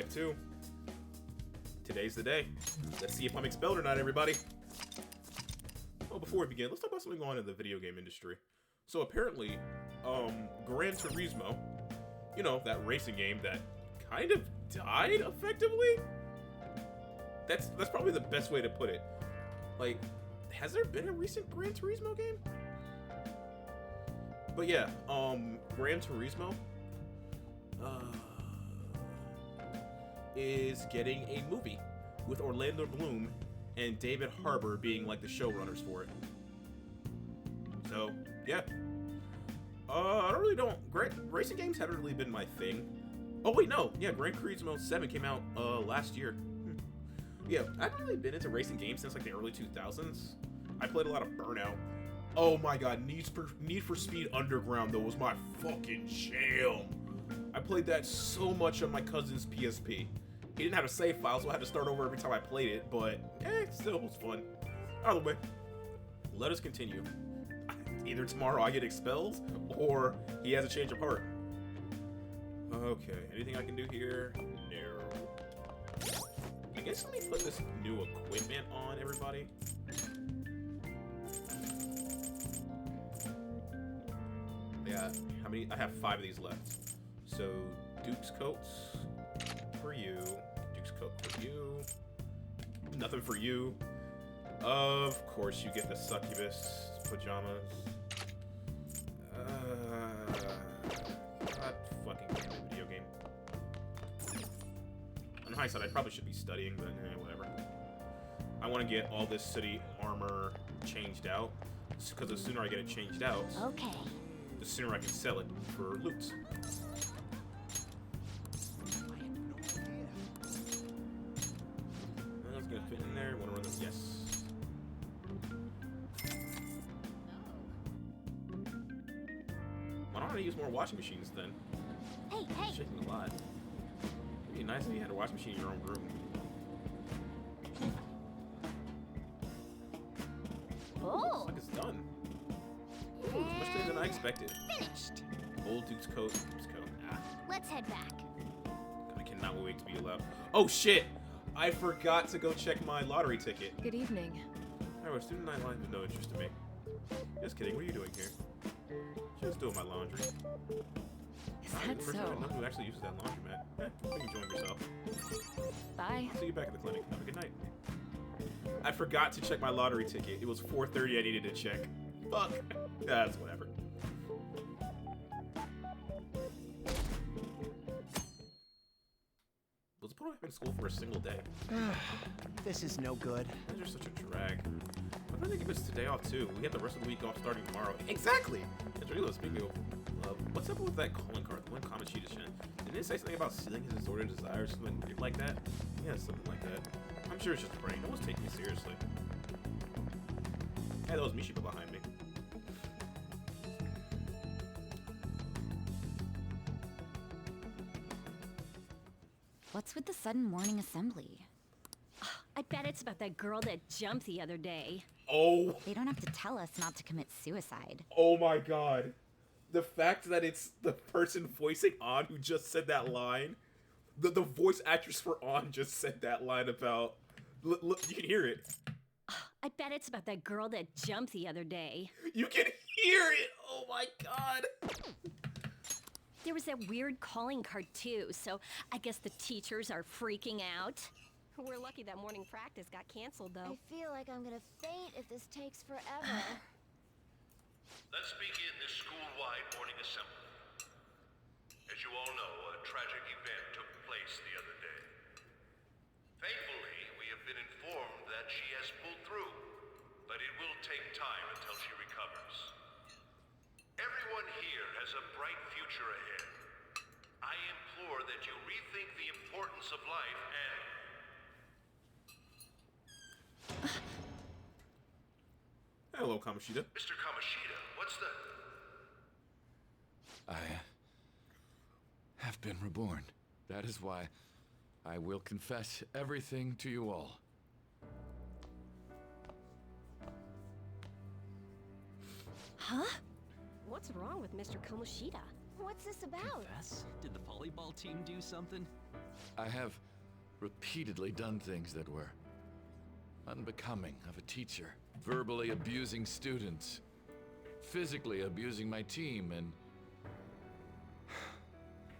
Live 2. Today's the day. Let's see if I'm expelled or not, everybody. Oh, before we begin, let's talk about something going on in the video game industry. So apparently, Gran Turismo, you know, that racing game that kind of died effectively? That's probably the best way to put it. Like, has there been a recent Gran Turismo game? But yeah, Gran Turismo is getting a movie with Orlando Bloom and David Harbour being like the showrunners for it. So yeah, I racing games haven't really been my thing. Oh wait, no, yeah, Gran Turismo 7 came out last year. Yeah, I haven't really been into racing games since like the early 2000s. I played a lot of Burnout. Oh my god, Need for Speed Underground though was my fucking jam. I played that so much on my cousin's PSP. He didn't have a save file, so I had to start over every time I played it, but it still was fun. Either way, let us continue. Either tomorrow I get expelled, or he has a change of heart. Okay, anything I can do here? No. I guess let me put this new equipment on, everybody. Yeah, how many? I have 5 of these left. So, Duke's coats for you. Duke's coat for you. Nothing for you. Of course, you get the succubus pajamas. God fucking damn it, video game. On hindsight, I probably should be studying, but whatever. I want to get all this city armor changed out, because the sooner I get it changed out, okay, the sooner I can sell it for loot. That's gonna fit in there. Want to run this? Yes. Why don't I use more washing machines then? Hey! Shaking a lot. It'd be nice if you had a washing machine in your own room. Oh! Looks like it's done. Ooh, it's much better than I expected. Finished. Old Duke's coat. Duke's coat. Ah. Let's head back. I cannot wait to be allowed. Oh shit! I forgot to go check my lottery ticket. Good evening. Oh, student night line has no interest in me. Just kidding. What are you doing here? Just doing my laundry. Is that First so? time I know who actually uses that laundromat. You can join yourself. Bye. See you back at the clinic. Have a good night. I forgot to check my lottery ticket. It was 4:30. I needed to check. Fuck. That's whatever. Let's put him in school for a single day. This is no good. Those are such a drag. Why don't they give us today off too? We have the rest of the week off starting tomorrow. Exactly! It's really speaking of, what's up with that calling card? The one comment sheet is sent. Didn't it say something about sealing his disordered desires? Something weird like that? Yeah, something like that. I'm sure it's just a prank. No one's taking me seriously. Hey, that was Mishiba behind me. What's with the sudden morning assembly? I bet it's about that girl that jumped the other day. Oh! They don't have to tell us not to commit suicide. Oh my god. The fact that it's the person voicing On who just said that line. The voice actress for On just said that line about... Look, you can hear it. I bet it's about that girl that jumped the other day. You can hear it! Oh my god! There was that weird calling card too, so I guess the teachers are freaking out. We're lucky that morning practice got canceled though. I feel like I'm gonna faint if this takes forever. Let's begin this school-wide morning assembly. As you all know, a tragic event took place the other day. Thankfully, we have been informed that she has pulled through, but it will take time until she recovers. Everyone here has a bright future ahead. I implore that you rethink the importance of life and... Hello, Kamoshida. Mr. Kamoshida, what's the... I have been reborn. That is why I will confess everything to you all. Huh? What's wrong with Mr. Kamoshida? What's this about? Confess? Did the volleyball team do something? I have repeatedly done things that were unbecoming of a teacher, verbally abusing students, physically abusing my team, and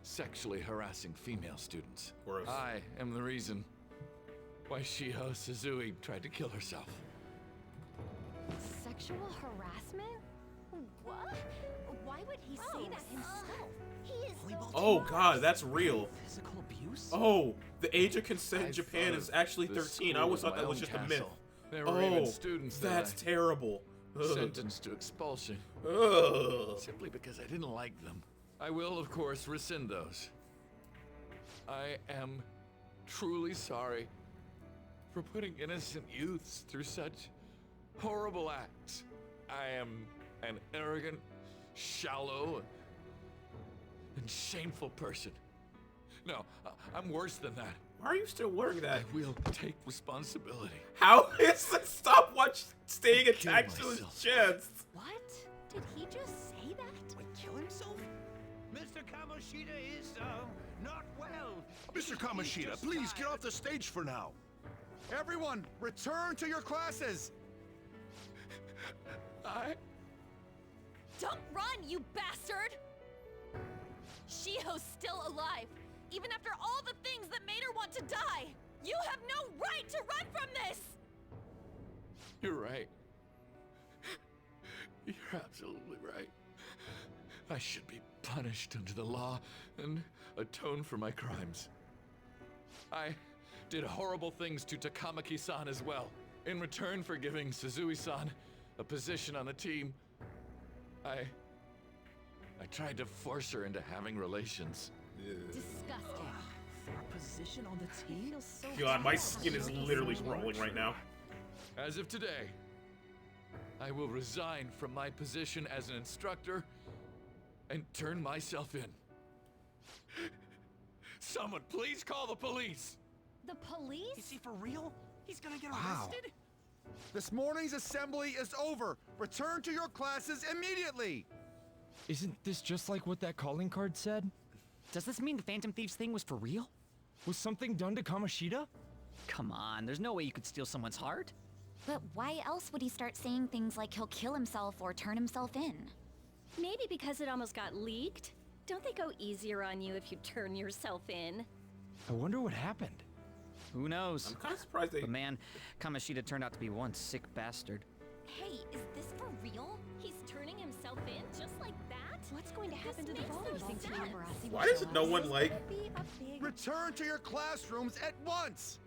sexually harassing female students. Gross. I am the reason why Shiho Suzui tried to kill herself. Sexual harassment? What? Why would he say that himself? He is so Oh god, that's real. Physical abuse? Oh, the age of consent in I Japan thought is actually the 13. I school always was thought my that was own just a myth. castle. There were even students that that's terrible. I Ugh. sentenced to expulsion Ugh. simply because I didn't like them. I will, of course, rescind those. I am truly sorry for putting innocent youths through such horrible acts. I am an arrogant, shallow, and shameful person. No, I'm worse than that. Why are you still wearing that? I will take responsibility. How is the stopwatch staying Kill attached to his myself. chest? What? Did he just say that? Like kill himself? Mr. Kamoshida is, not well. Mr. Kamoshida, please get off the stage for now. Everyone, return to your classes! Don't run, you bastard! Shiho's still alive, even after all the things that made her want to die! You have no right to run from this! You're right. You're absolutely right. I should be punished under the law and atone for my crimes. I did horrible things to Takamaki-san as well. In return for giving Suzui-san a position on the team, I tried to force her into having relations. Disgusting. For a position on the team? God, my skin is literally crawling right now. As of today, I will resign from my position as an instructor and turn myself in. Someone please call the police! The police? Is he for real? He's gonna get Wow. arrested? This morning's assembly is over. Return to your classes immediately! Isn't this just like what that calling card said? Does this mean the Phantom Thieves thing was for real? Was something done to Kamoshida? Come on, there's no way you could steal someone's heart. But why else would he start saying things like he'll kill himself or turn himself in? Maybe because it almost got leaked. Don't they go easier on you if you turn yourself in? I wonder what happened. Who knows? I'm kind of surprised they. But man, Kamoshida turned out to be one sick bastard. Hey, is this for real? He's turning himself in just like that? What's going to happen to the makes no voting? sense. Why does no one like? Return to your classrooms at once!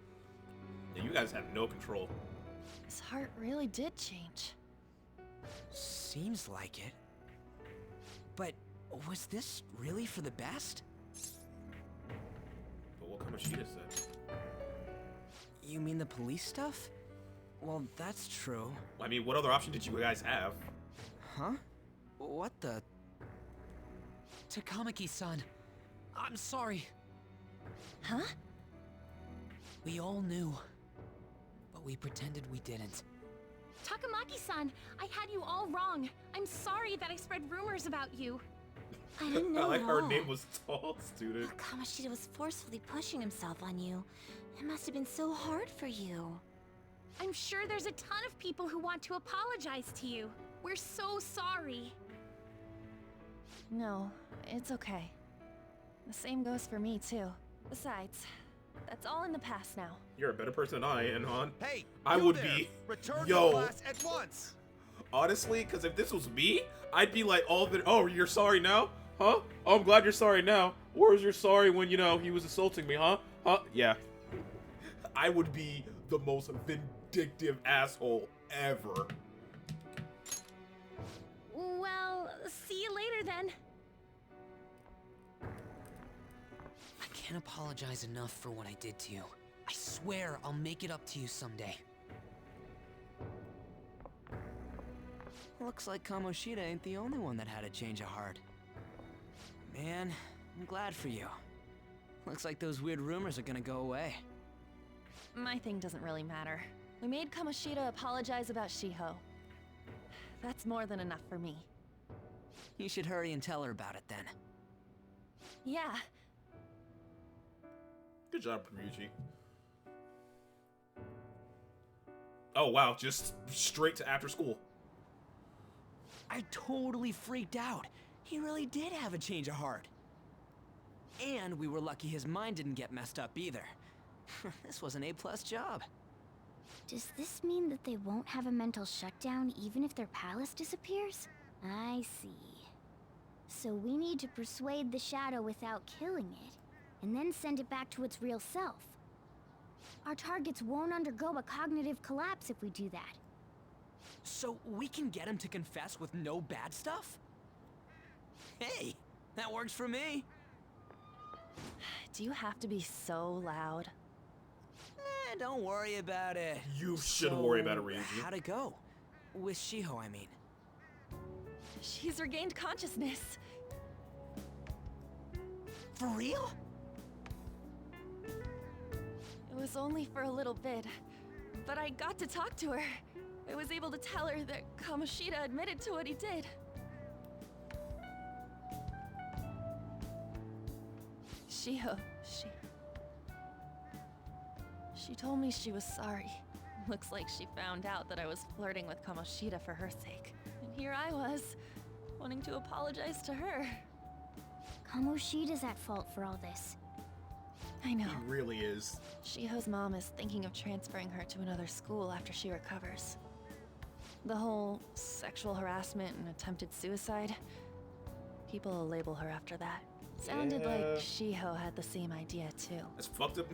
Yeah, you guys have no control. His heart really did change. Seems like it. But was this really for the best? But what Kamoshida said. You mean the police stuff? Well, that's true. I mean, what other option did you guys have? Huh? What the? Takamaki-san, I'm sorry. Huh? We all knew, but we pretended we didn't. Takamaki-san, I had you all wrong. I'm sorry that I spread rumors about you. I didn't know I like at her all. name was tall student. Kamoshida was forcefully pushing himself on you. It must have been so hard for you. I'm sure there's a ton of people who want to apologize to you. We're so sorry. No, it's okay. The same goes for me, too. Besides, that's all in the past now. You're a better person than I am, hon. Hey, I you would there. be. Return Yo. to class at once! Honestly, because if this was me, I'd be like, oh, you're sorry now? Huh? Oh, I'm glad you're sorry now. Where was your sorry when, you know, he was assaulting me, huh? Huh? Yeah. I would be the most vindictive asshole ever. Well, see you later then. I can't apologize enough for what I did to you. I swear I'll make it up to you someday. Looks like Kamoshida ain't the only one that had a change of heart. Man, I'm glad for you. Looks like those weird rumors are gonna go away. My thing doesn't really matter. We made Kamoshida apologize about Shiho. That's more than enough for me. You should hurry and tell her about it then. Yeah. Good job, Ryuji. Oh, wow. Just straight to after school. I totally freaked out. He really did have a change of heart. And we were lucky his mind didn't get messed up either. This was an A+ job. Does this mean that they won't have a mental shutdown even if their palace disappears? I see. So we need to persuade the shadow without killing it, and then send it back to its real self. Our targets won't undergo a cognitive collapse if we do that. So we can get him to confess with no bad stuff? Hey, that works for me. Do you have to be so loud? Don't worry about it. You shouldn't worry about it, Ryuji. How'd it go? With Shiho, I mean. She's regained consciousness. For real? It was only for a little bit, but I got to talk to her. I was able to tell her that Kamoshida admitted to what he did. Shiho, she told me she was sorry. Looks like she found out that I was flirting with Kamoshida for her sake. And here I was, wanting to apologize to her. Kamoshida's at fault for all this. I know. He really is. Shiho's mom is thinking of transferring her to another school after she recovers. The whole sexual harassment and attempted suicide, people will label her after that. Sounded like Shiho had the same idea too. That's fucked up.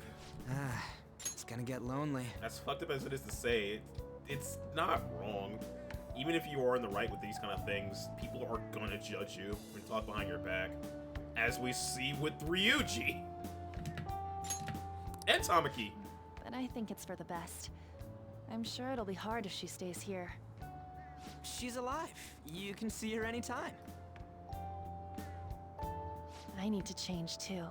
It's gonna get lonely. As fucked up as it is to say, it's not wrong. Even if you are in the right with these kind of things, people are gonna judge you and talk behind your back. As we see with Ryuji. And Tamaki. But I think it's for the best. I'm sure it'll be hard if she stays here. She's alive. You can see her anytime. I need to change too.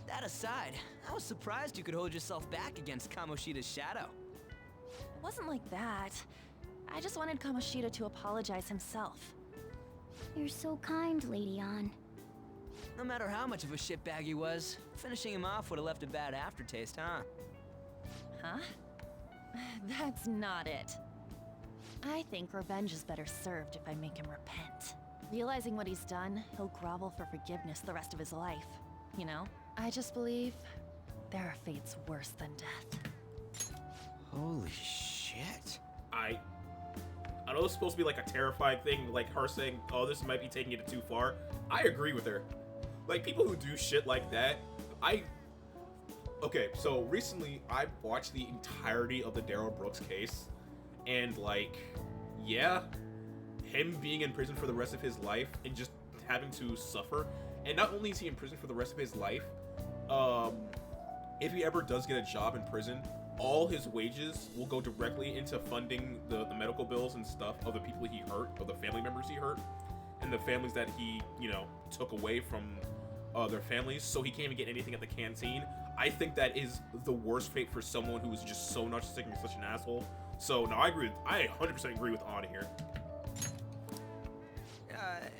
That aside, I was surprised you could hold yourself back against Kamoshida's shadow. It wasn't like that. I just wanted Kamoshida to apologize himself. You're so kind, Lady Ann. No matter how much of a shitbag he was, finishing him off would have left a bad aftertaste, huh? Huh? That's not it. I think revenge is better served if I make him repent. Realizing what he's done, he'll grovel for forgiveness the rest of his life. You know? I just believe there are fates worse than death. Holy shit. I know it's supposed to be like a terrifying thing, like her saying, oh, this might be taking it too far. I agree with her. Like, people who do shit like that, Okay, so recently I watched the entirety of the Darryl Brooks case, and like, yeah, him being in prison for the rest of his life and just having to suffer, and not only is he in prison for the rest of his life, if he ever does get a job in prison, all his wages will go directly into funding the medical bills and stuff of the people he hurt, of the family members he hurt, and the families that he, you know, took away from their families, so he can't even get anything at the canteen. I think that is the worst fate for someone who is just so narcissistic and such an asshole. So, no, I 100% agree with Anna here.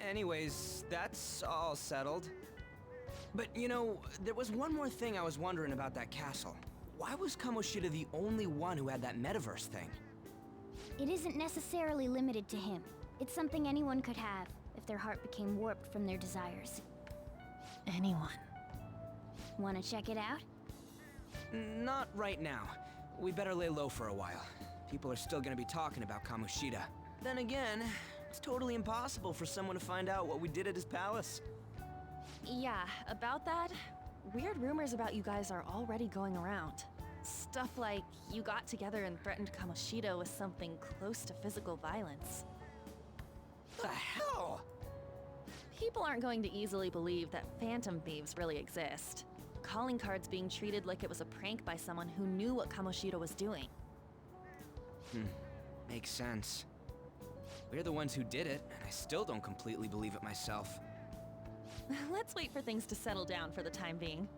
Anyways, that's all settled. But, you know, there was one more thing I was wondering about that castle. Why was Kamoshida the only one who had that metaverse thing? It isn't necessarily limited to him. It's something anyone could have if their heart became warped from their desires. Anyone. Wanna check it out? Not right now. We better lay low for a while. People are still gonna be talking about Kamoshida. Then again, it's totally impossible for someone to find out what we did at his palace. Yeah, about that, weird rumors about you guys are already going around. Stuff like you got together and threatened Kamoshida with something close to physical violence. The hell? People aren't going to easily believe that phantom thieves really exist. Calling cards being treated like it was a prank by someone who knew what Kamoshida was doing. Makes sense. We're the ones who did it, and I still don't completely believe it myself. Let's wait for things to settle down for the time being.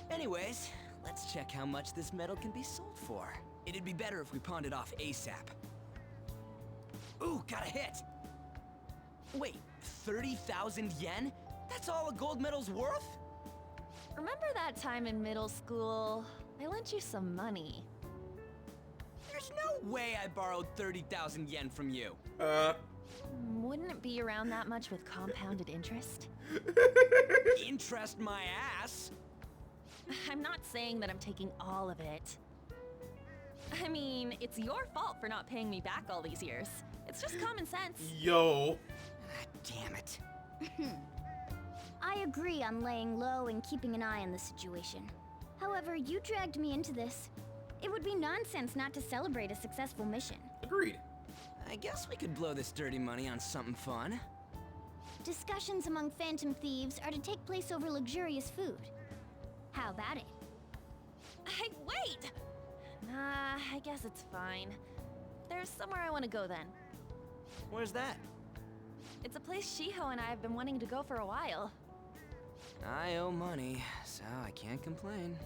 Anyways, let's check how much this metal can be sold for. It'd be better if we pawned it off ASAP. Ooh, got a hit! Wait, 30,000 yen? That's all a gold medal's worth? Remember that time in middle school? I lent you some money. There's no way I borrowed 30,000 yen from you. Wouldn't it be around that much with compounded interest? Interest my ass. I'm not saying that I'm taking all of it. I mean, it's your fault for not paying me back all these years. It's just common sense. Yo. Ah, damn it. I agree on laying low and keeping an eye on the situation. However, you dragged me into this. It would be nonsense not to celebrate a successful mission. Agreed. I guess we could blow this dirty money on something fun. Discussions among phantom thieves are to take place over luxurious food. How about it? Hey, wait! Nah, I guess it's fine. There's somewhere I want to go then. Where's that? It's a place Shiho and I have been wanting to go for a while. I owe money, so I can't complain.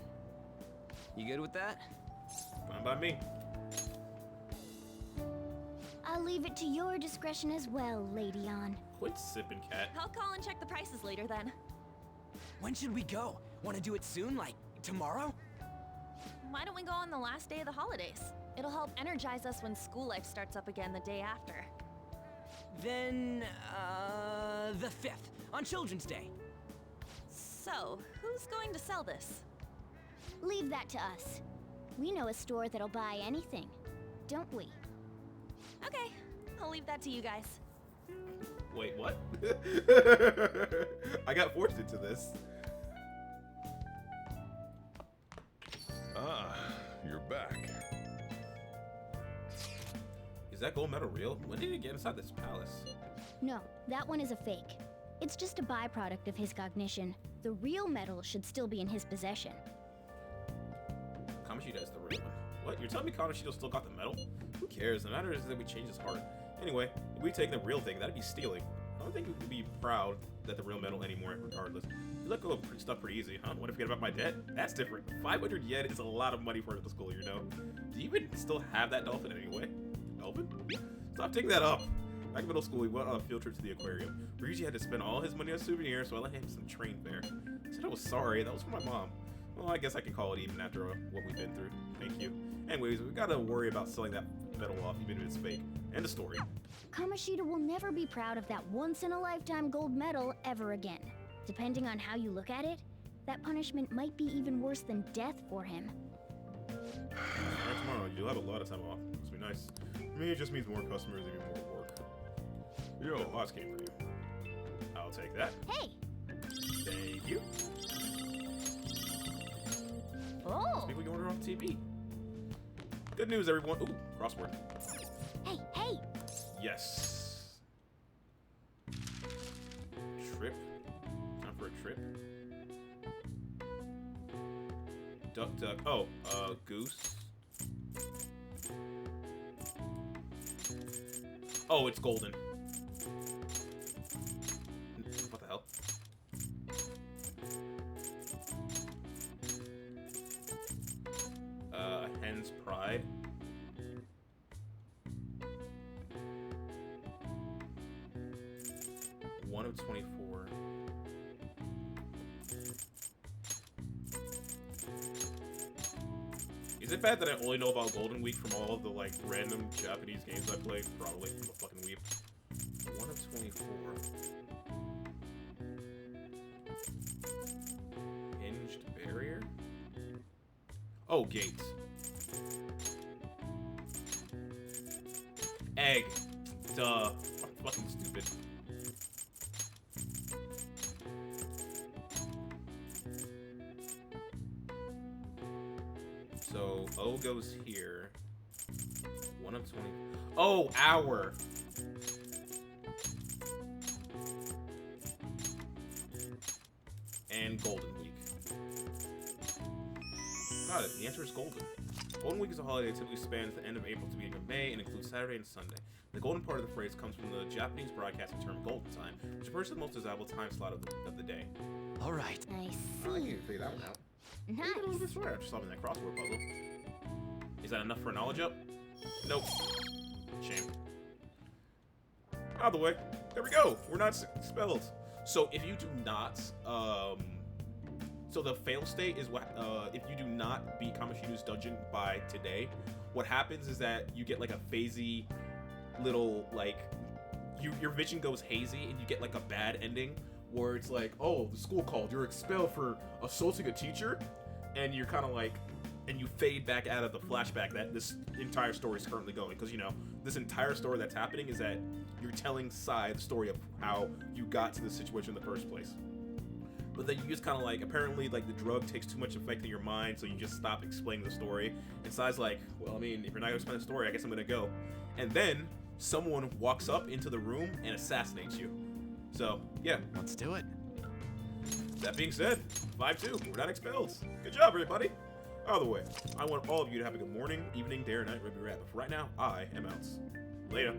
You good with that? Fine by me. I'll leave it to your discretion as well, Lady On. Quit sipping, cat. I'll call and check the prices later then. When should we go? Want to do it soon, like tomorrow? Why don't we go on the last day of the holidays? It'll help energize us when school life starts up again the day after. Then, the 5th, on Children's Day. So, who's going to sell this? Leave that to us. We know a store that'll buy anything, don't we? Okay, I'll leave that to you guys. Wait, what? I got forced into this. Ah, you're back. Is that gold medal real? When did it get inside this palace? No, that one is a fake. It's just a byproduct of his cognition. The real medal should still be in his possession. Kamoshida is the real one. What? You're telling me Kamoshida still got the medal? Who cares? The matter is that we changed his heart. Anyway, if we take the real thing, that'd be stealing. I don't think we could be proud that the real medal anymore, regardless. You let go of stuff pretty easy, huh? What if you forget about my debt? That's different. 500 yen is a lot of money for the school, you know? Do you even still have that dolphin anyway? Dolphin? Stop taking that up. Back in middle school, we went on a field trip to the aquarium. Ryuji had to spend all his money on souvenirs, so I let him some train fare. I said I was sorry. That was for my mom. Well, I guess I can call it even after what we've been through. Thank you. Anyways, we gotta worry about selling that medal off, even if it's fake. End of story. Kamoshida will never be proud of that once-in-a-lifetime gold medal ever again. Depending on how you look at it, that punishment might be even worse than death for him. Alright, tomorrow, you'll have a lot of time off. This will be nice. For me, it just means more customers and even more work. Yo, the boss came for you. I'll take that. Hey! Thank you. Oh! Maybe we can order off TV. Good news, everyone. Ooh, crossword. Hey, hey! Yes. Trip. Time for a trip. Duck, duck. Oh, goose. Oh, it's golden. What the hell? Hen's pride. One of 24. Is it bad that I only know about Golden Week from all of the like random Japanese games I play? Probably. I'm a fucking weep. 1 of 24. Hinged barrier? Oh, gates. Egg. Duh. I'm fucking stupid. So O goes here. 1 of 20. Oh, hour. And Golden Week. Got it. The answer is Golden. Golden Week is a holiday that typically spans the end of April to beginning of May and includes Saturday and Sunday. The golden part of the phrase comes from the Japanese broadcasting term golden time, which refers to the most desirable time slot of the day. All right. I Oh, I see. need to figure that one out. Nice. A little bit smarter after solving that crossword puzzle. Is that enough for a knowledge up? Nope. Shame. Out of the way. There we go. We're not expelled. So if you do not So the fail state is what if you do not beat Kamoshida's dungeon by today, what happens is that you get like a phasey little like your vision goes hazy and you get like a bad ending where it's like, oh, the school called, you're expelled for assaulting a teacher, and you're kind of like, and you fade back out of the flashback that this entire story is currently going, because you know this entire story that's happening is that you're telling Sai the story of how you got to this situation in the first place. But then you just kind of like, apparently like the drug takes too much effect in your mind, so you just stop explaining the story. And Sai's like, well, I mean, if you're not gonna explain the story, I guess I'm gonna go. And then someone walks up into the room and assassinates you. So yeah, Let's do it. that being said, 5-2, we're not expelled. Good job, everybody. Either way, I want all of you to have a good morning, evening, day, or night, wherever you're at. But for right now, I am out. Later.